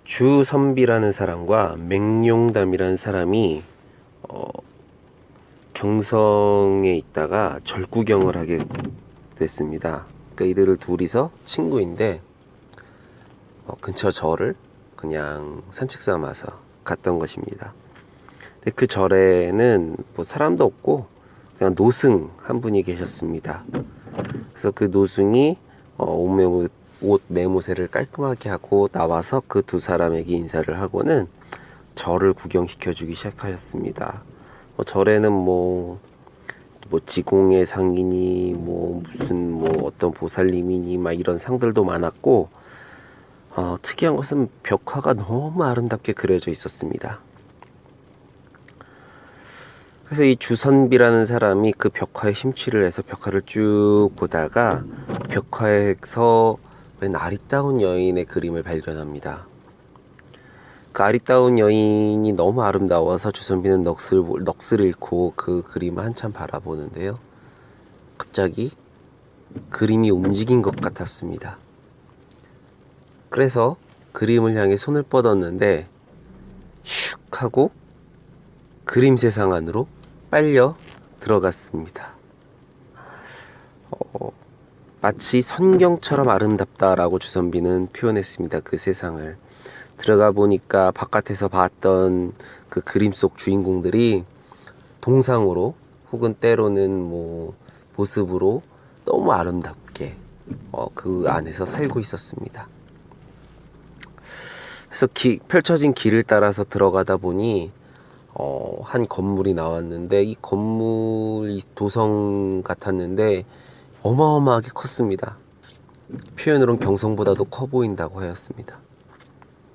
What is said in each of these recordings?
주선비라는 사람과 맹룡담이라는 사람이 경성에 있다가 절구경을 하게 됐습니다. 그러니까 이들을 둘이서 친구인데 근처 절을 그냥 산책 삼아서 갔던 것입니다. 근데 그 절에는 뭐 사람도 없고 그냥 노승 한 분이 계셨습니다. 그래서 그 노승이 옷 매무새를 깔끔하게 하고 나와서 그 두 사람에게 인사를 하고는 절을 구경시켜주기 시작하였습니다. 절에는 뭐 지공의 상이니 무슨 어떤 보살님이니 막 이런 상들도 많았고 특이한 것은 벽화가 너무 아름답게 그려져 있었습니다. 그래서 이 주선비라는 사람이 그 벽화에 심취를 해서 벽화를 쭉 보다가 벽화에서 웬 아리따운 여인의 그림을 발견합니다. 그 아리따운 여인이 너무 아름다워서 주선비는 넋을 잃고 그 그림을 한참 바라보는데요. 갑자기 그림이 움직인 것 같았습니다. 그래서 그림을 향해 손을 뻗었는데 슉 하고 그림 세상 안으로 빨려 들어갔습니다. 마치 선경처럼 아름답다라고 주선비는 표현했습니다. 그 세상을. 들어가 보니까 바깥에서 봤던 그 그림 속 주인공들이 동상으로 혹은 때로는 모습으로 너무 아름답게 그 안에서 살고 있었습니다. 그래서 펼쳐진 길을 따라서 들어가다 보니 한 건물이 나왔는데 이 건물이 도성 같았는데 어마어마하게 컸습니다. 표현으로는 경성보다도 커 보인다고 하였습니다.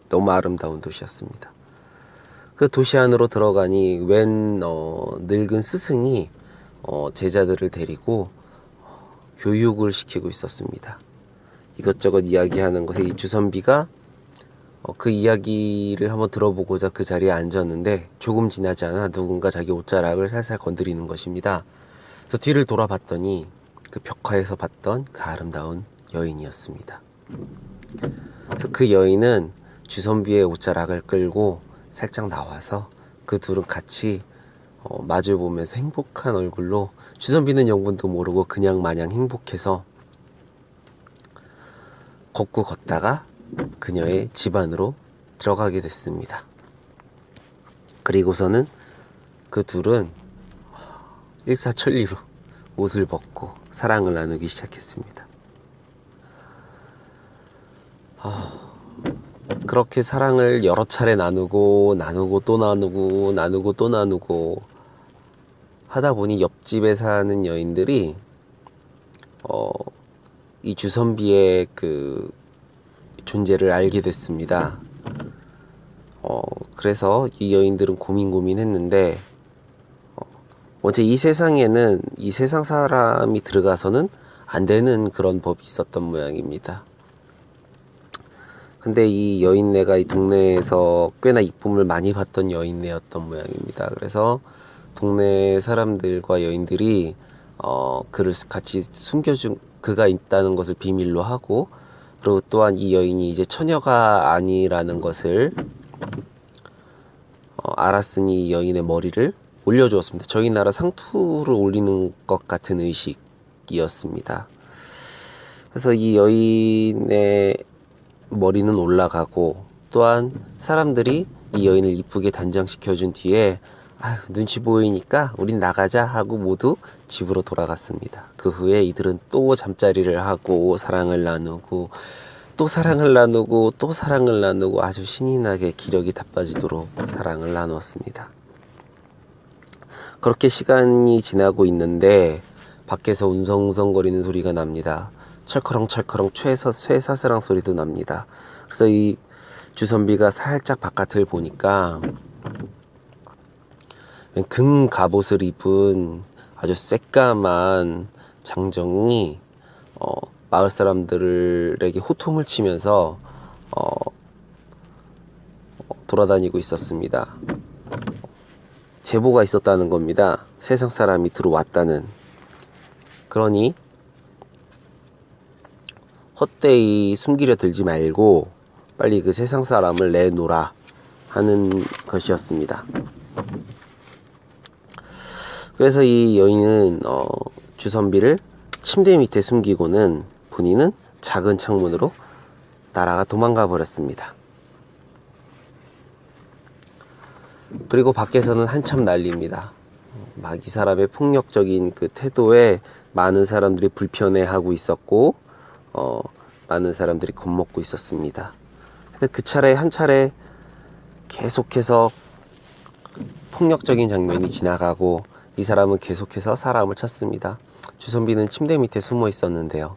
너무 아름다운 도시였습니다. 그 도시 안으로 들어가니 웬 늙은 스승이 제자들을 데리고 교육을 시키고 있었습니다. 이것저것 이야기하는 것에 이 주선비가 그 이야기를 한번 들어보고자 그 자리에 앉았는데 조금 지나지 않아 누군가 자기 옷자락을 살살 건드리는 것입니다. 그래서 뒤를 돌아봤더니 그 벽화에서 봤던 그 아름다운 여인이었습니다. 그래서 그 여인은 주선비의 옷자락을 끌고 살짝 나와서 그 둘은 같이 마주보면서 행복한 얼굴로, 주선비는 영문도 모르고 그냥 마냥 행복해서 걷고 걷다가 그녀의 집 안으로 들어가게 됐습니다. 그리고서는 그 둘은 일사천리로 옷을 벗고 사랑을 나누기 시작했습니다. 그렇게 사랑을 여러 차례 나누고 또 나누고 하다 보니 옆집에 사는 여인들이 이 주선비의 그 존재를 알게 됐습니다. 그래서 이 여인들은 고민했는데 먼저 이 세상에는 이 세상 사람이 들어가서는 안 되는 그런 법이 있었던 모양입니다. 근데 이 여인네가 이 동네에서 꽤나 이쁨을 많이 받던 여인네였던 모양입니다. 그래서 동네 사람들과 여인들이 그를 같이 숨겨준, 그가 있다는 것을 비밀로 하고, 그리고 또한 이 여인이 이제 처녀가 아니라는 것을 알았으니 이 여인의 머리를 올려주었습니다. 저희 나라 상투를 올리는 것 같은 의식이었습니다. 그래서 이 여인의 머리는 올라가고, 또한 사람들이 이 여인을 이쁘게 단장시켜준 뒤에 눈치 보이니까 우린 나가자 하고 모두 집으로 돌아갔습니다. 그 후에 이들은 또 잠자리를 하고 사랑을 나누고 또 사랑을 나누고 또 사랑을 나누고 아주 신이 나게 기력이 다 빠지도록 사랑을 나누었습니다. 그렇게 시간이 지나고 있는데 밖에서 웅성웅성거리는 소리가 납니다. 철커렁철커렁 쇠사슬랑 소리도 납니다. 그래서 이 주선비가 살짝 바깥을 보니까 금 갑옷을 입은 아주 새까만 장정이 마을 사람들에게 호통을 치면서 돌아다니고 있었습니다. 제보가 있었다는 겁니다. 세상 사람이 들어왔다는. 그러니 헛되이 숨기려 들지 말고 빨리 그 세상 사람을 내놓으라 하는 것이었습니다. 그래서 이 여인은 주선비를 침대 밑에 숨기고는 본인은 작은 창문으로 날아가 도망가 버렸습니다. 그리고 밖에서는 한참 난리입니다. 막 이 사람의 폭력적인 그 태도에 많은 사람들이 불편해하고 있었고 많은 사람들이 겁먹고 있었습니다. 근데 그 차례 한 차례 계속해서 폭력적인 장면이 지나가고 이 사람은 계속해서 사람을 찾습니다. 주선비는 침대 밑에 숨어 있었는데요.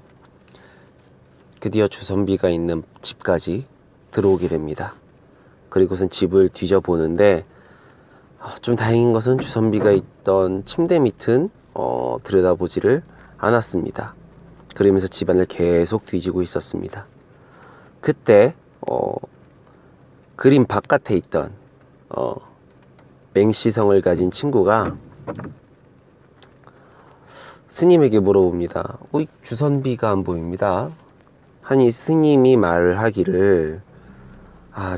드디어 주선비가 있는 집까지 들어오게 됩니다. 그리고선 집을 뒤져보는데 좀 다행인 것은 주선비가 있던 침대 밑은 들여다보지를 않았습니다. 그러면서 집안을 계속 뒤지고 있었습니다. 그때 그림 바깥에 있던 맹시성을 가진 친구가 스님에게 물어봅니다. 주선비가 안 보입니다. 하니 스님이 말을 하기를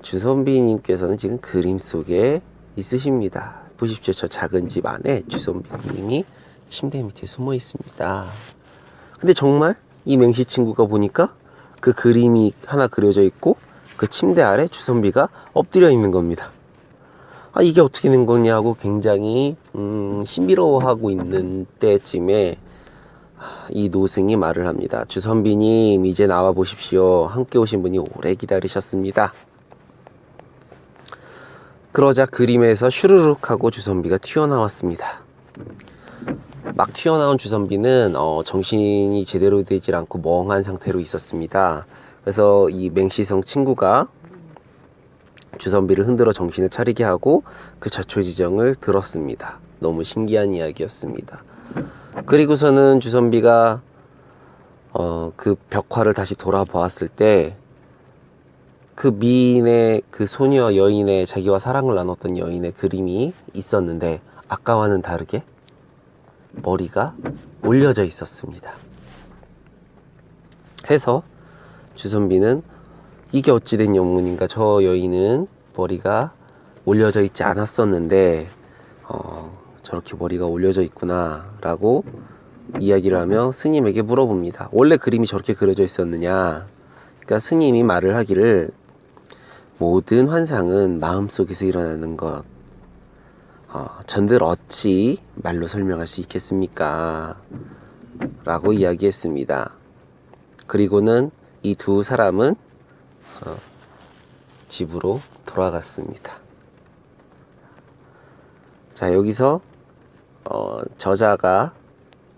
주선비님께서는 지금 그림 속에 있으십니다. 보십시오. 저 작은 집 안에 주선비님이 침대 밑에 숨어 있습니다. 근데 정말 이 맹시 친구가 보니까 그 그림이 하나 그려져 있고 그 침대 아래 주선비가 엎드려 있는 겁니다. 이게 어떻게 된 거냐고 굉장히 신비로워하고 있는 때쯤에 이 노승이 말을 합니다. 주선비님, 이제 나와 보십시오. 함께 오신 분이 오래 기다리셨습니다. 그러자 그림에서 슈르륵 하고 주선비가 튀어나왔습니다. 막 튀어나온 주선비는 정신이 제대로 되질 않고 멍한 상태로 있었습니다. 그래서 이 맹시성 친구가 주선비를 흔들어 정신을 차리게 하고 그 자초지정을 들었습니다. 너무 신기한 이야기였습니다. 그리고서는 주선비가 그 벽화를 다시 돌아보았을 때 그 미인의 그 소녀 여인의 자기와 사랑을 나눴던 여인의 그림이 있었는데 아까와는 다르게 머리가 올려져 있었습니다. 해서 주선비는 이게 어찌된 영문인가, 저 여인은 머리가 올려져 있지 않았었는데 저렇게 머리가 올려져 있구나 라고 이야기를 하며 스님에게 물어봅니다. 원래 그림이 저렇게 그려져 있었느냐. 그러니까 스님이 말을 하기를 모든 환상은 마음속에서 일어나는 것, 전들 어찌 말로 설명할 수 있겠습니까? 라고 이야기했습니다. 그리고는 이 두 사람은 집으로 돌아갔습니다. 자, 여기서 저자가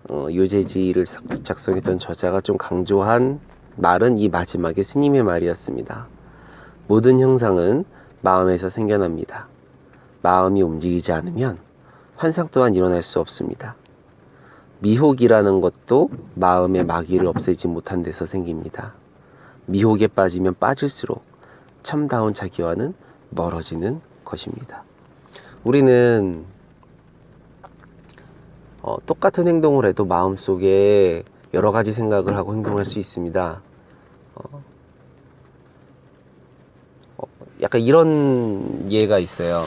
요제지를 작성했던 저자가 좀 강조한 말은 이 마지막에 스님의 말이었습니다. 모든 형상은 마음에서 생겨납니다. 마음이 움직이지 않으면 환상 또한 일어날 수 없습니다. 미혹이라는 것도 마음의 마귀를 없애지 못한 데서 생깁니다. 미혹에 빠지면 빠질수록 참다운 자기와는 멀어지는 것입니다. 우리는 똑같은 행동을 해도 마음속에 여러 가지 생각을 하고 행동할 수 있습니다. 약간 이런 예가 있어요.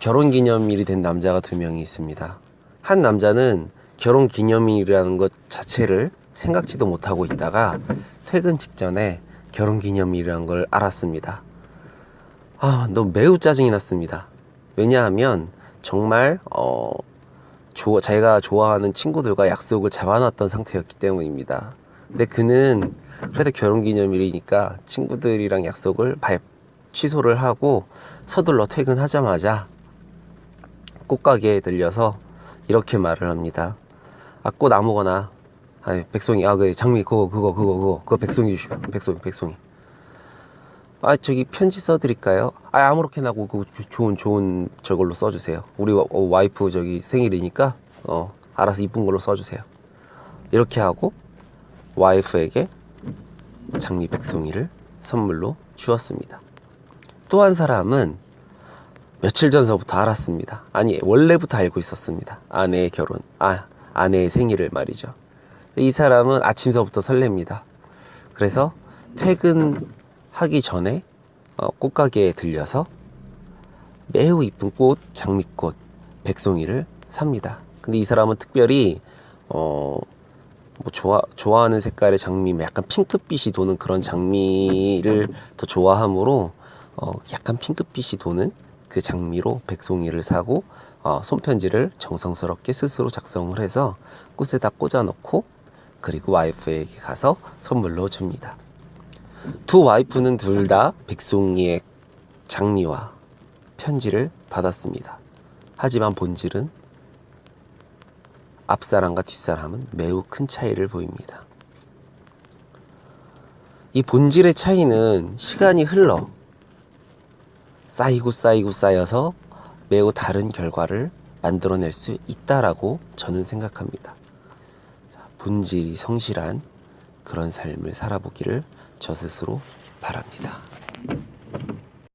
결혼기념일이 된 남자가 두 명이 있습니다. 한 남자는 결혼기념일이라는 것 자체를 생각지도 못하고 있다가 퇴근 직전에 결혼기념일이라는 걸 알았습니다. 너 매우 짜증이 났습니다. 왜냐하면 정말 자기가 좋아하는 친구들과 약속을 잡아놨던 상태였기 때문입니다. 근데 그는 그래도 결혼기념일이니까 친구들이랑 약속을 취소를 하고 서둘러 퇴근하자마자 꽃가게에 들려서 이렇게 말을 합니다. 꽃 아무거나, 백송이, 그래, 장미, 그거 백송이 주시오. 백송이. 저기 편지 써드릴까요? 아무렇게나 하고 좋은 저걸로 써주세요. 우리 와이프 저기 생일이니까 알아서 이쁜 걸로 써주세요. 이렇게 하고 와이프에게 장미 백송이를 선물로 주었습니다. 또 한 사람은 며칠 전서부터 알았습니다. 원래부터 알고 있었습니다. 아내의 결혼, 아내의 생일을 말이죠. 이 사람은 아침서부터 설렙니다. 그래서 퇴근하기 전에 꽃가게에 들려서 매우 이쁜 꽃, 장미꽃, 백송이를 삽니다. 근데 이 사람은 특별히 뭐 좋아하는 색깔의 장미, 약간 핑크빛이 도는 그런 장미를 더 좋아하므로 약간 핑크빛이 도는 그 장미로 백송이를 사고 손편지를 정성스럽게 스스로 작성을 해서 꽃에다 꽂아 놓고 그리고 와이프에게 가서 선물로 줍니다. 두 와이프는 둘 다 백송이의 장미와 편지를 받았습니다. 하지만 본질은 앞사람과 뒷사람은 매우 큰 차이를 보입니다. 이 본질의 차이는 시간이 흘러 쌓이고 쌓여서 매우 다른 결과를 만들어낼 수 있다라고 저는 생각합니다. 본질이 성실한 그런 삶을 살아보기를 저 스스로 바랍니다.